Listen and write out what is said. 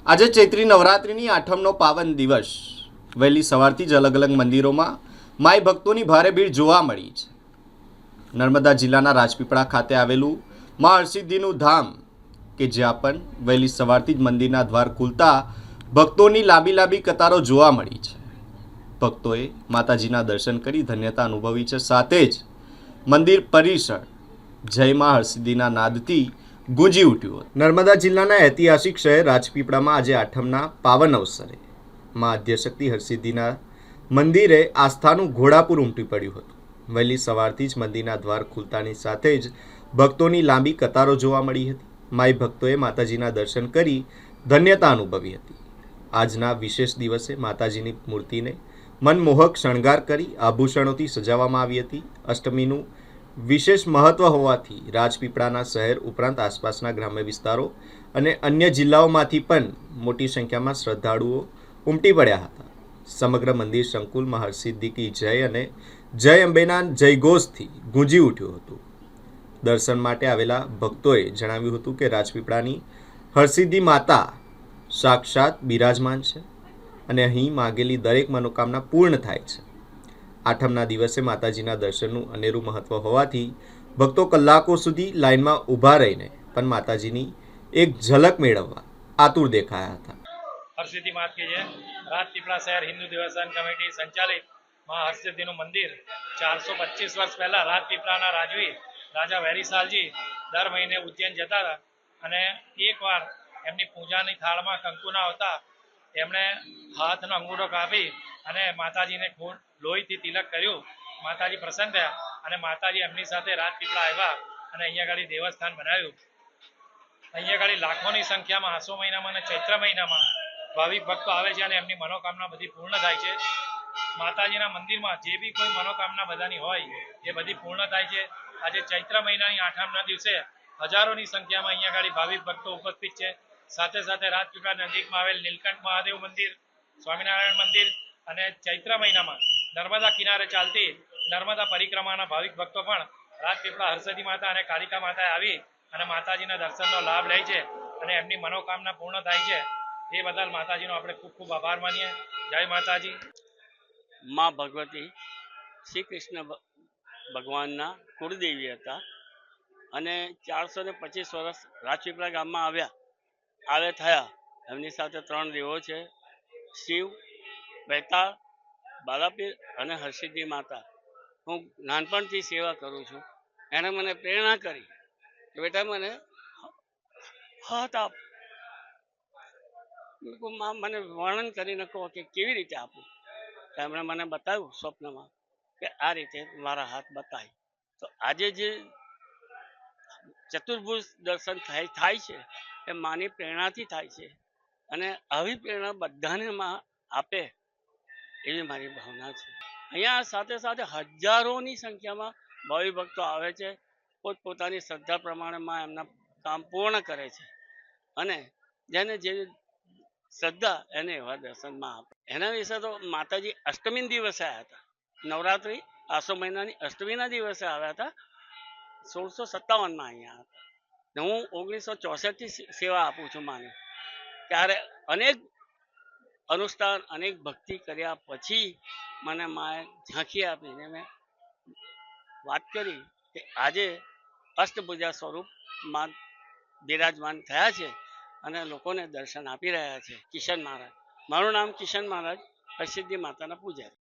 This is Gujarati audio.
આજે ચૈત્રી નવરાત્રિની આઠમનો પાવન દિવસ વહેલી સવારથી જ અલગ અલગ મંદિરોમાં માઈ ભક્તોની ભારે ભીડ જોવા મળી છે. નર્મદા જિલ્લાના રાજપીપળા ખાતે આવેલું મા હરસિદ્ધિનું ધામ કે જ્યાં પણ વહેલી સવારથી જ મંદિરના દ્વાર ખુલતા ભક્તોની લાંબી લાંબી કતારો જોવા મળી છે. ભક્તોએ માતાજીના દર્શન કરી ધન્યતા અનુભવી છે. સાથે જ મંદિર પરિસર જય મા હરસિદ્ધિના નાદથી ગુંજી ઉઠ્યું. નર્મદા જિલ્લાના ઐતિહાસિક શહેર રાજપીપળામાં આજે આઠમના પાવન અવસરે મા આદ્યશક્તિ હરસિદ્ધિના મંદિરે આસ્થાનું ઘોડાપુર ઉમટી પડ્યું હતું. વહેલી સવારથી જ મંદિરના દ્વાર ખુલતાની સાથે જ ભક્તોની લાંબી કતારો જોવા મળી હતી. માઈ ભક્તોએ માતાજીના દર્શન કરી ધન્યતા અનુભવી હતી. આજના વિશેષ દિવસે માતાજીની મૂર્તિને મનમોહક શણગાર કરી આભૂષણોથી સજાવવામાં આવી હતી. અષ્ટમીનું વિશેષ મહત્વ હોવાથી રાજપીપળાના શહેર ઉપરાંત આસપાસના ગ્રામ્ય વિસ્તારો અને અન્ય જિલ્લાઓમાંથી પણ મોટી સંખ્યામાં શ્રદ્ધાળુઓ ઉમટી પડ્યા હતા. સમગ્ર મંદિર સંકુલ મા હરસિદ્ધિ કી જય અને જય અંબેના જયઘોષથી ગુંજી ઉઠ્યું હતું. દર્શન માટે આવેલા ભક્તોએ જણાવ્યું હતું કે રાજપીપળાની હરસિદ્ધિ માતા સાક્ષાત બિરાજમાન છે અને અહીં માગેલી દરેક મનોકામના પૂર્ણ થાય છે. આઠમના દિવસે માતાજીના દર્શનનું અનેરું મહત્વ હોવાથી ભક્તો કલાકો સુધી લાઇનમાં ઊભા રહીને પણ માતાજીની એક ઝલક મેળવવા આતુર દેખાયા હતા. હરસિદ્ધિ માત की जय। રાજપીપળા શહેર હિન્દુ દેવસ્થાન કમિટી સંચાલિત મા હરસિદ્ધિનું મંદિર 425 વર્ષ પહેલા રાજપીપળાના રાજવી રાજા વેરીસાલજી દર મહિને ઉજ્જૈન જતા હતા અને એકવાર એમની પૂજાની થાળમાં કંકુ ના આવતા એમણે હાથનો અંગૂઠો કાપી અને માતાજીને લોહીથી તિલક કર્યું. માતાજી પ્રસન્ન થયા અને માતાજી એમની સાથે રાજપીપળા આવ્યા અને અહીંયા આગળ દેવસ્થાન બનાવ્યું. અહીંયા આગળ લાખોની સંખ્યામાં આસો મહિનામાં અને ચૈત્ર મહિનામાં ભાવિક ભક્તો આવે છે અને એમની મનોકામના બધી પૂર્ણ થાય છે. માતાજીના મંદિરમાં જે બી કોઈ મનોકામના બધાની હોય એ બધી પૂર્ણ થાય છે. આજે ચૈત્ર મહિનાની આઠમના દિવસે હજારોની સંખ્યામાં અહીંયા આગળ ભાવિક ભક્તો ઉપસ્થિત છે. સાથે સાથે રાજપીપળા નજીકમાં આવેલ નીલકંઠ મહાદેવ મંદિર, સ્વામિનારાયણ મંદિર અને ચૈત્ર મહિનામાં નર્મદા કિનારે ચાલતી નર્મદા પરિક્રમાના ભાવિક ભક્તો પણ રાજપીપળા હરસિદ્ધિ માતા અને કાલિકા માતાએ આવી અને માતાજીના દર્શનનો લાભ લે છે અને એમની મનોકામના પૂર્ણ થાય છે. એ બદલ માતાજીનો આપણે ખૂબ ખૂબ આભાર માનીએ. જય માતાજી. માં ભગવતી શ્રી કૃષ્ણ ભગવાનના કુળદેવી હતા અને 425 વર્ષ રાજપીપળા ગામમાં આવે થયા. એમની સાથે 3 દેવો છે, શિવ, બેતાળ, બાલાપીર અને હરસિદ્ધિ માતા. હું નાનપણથી સેવા કરું છું. એણે મને પ્રેરણા કરી કે બેટા મને હાથ આપ. મને વર્ણન કરીને કહો કે કેવી રીતે આપું. એમણે મને બતાવ્યું સ્વપ્નમાં કે આ રીતે મારા હાથ બતાય. તો આજે જે ચતુર્ભુજ દર્શન થાય છે એ માની પ્રેરણાથી થાય છે અને આવી પ્રેરણા બધાને માં આપે એવી મારી ભાવના છે. અહીંયા સાથે સાથે હજારોની સંખ્યામાં ભાવિ ભક્તો આવે છે. પોતપોતાની શ્રદ્ધા પ્રમાણે માં એમના કામ પૂર્ણ કરે છે અને જેને જે શ્રદ્ધા એને એવા દર્શનમાં આપે. એના વિશે તો માતાજી અષ્ટમી દિવસે આવ્યા હતા. નવરાત્રિ આસો મહિનાની અષ્ટમીના દિવસે આવ્યા હતા. 1657માં અહીંયા હતા. હું 1964થી સેવા આપું છું માને. ત્યારે અનેક અનુષ્ઠાન અનેક ભક્તિ કર્યા પછી મને માએ ઝાંખી આપીને મેં વાત કરી કે આજે અષ્ટભુજા સ્વરૂપ માં બિરાજમાન થયા છે અને લોકોને દર્શન આપી રહ્યા છે. કિશન મહારાજ, મારું નામ કિશન મહારાજ, હરસિદ્ધિ માતાના પૂજારી.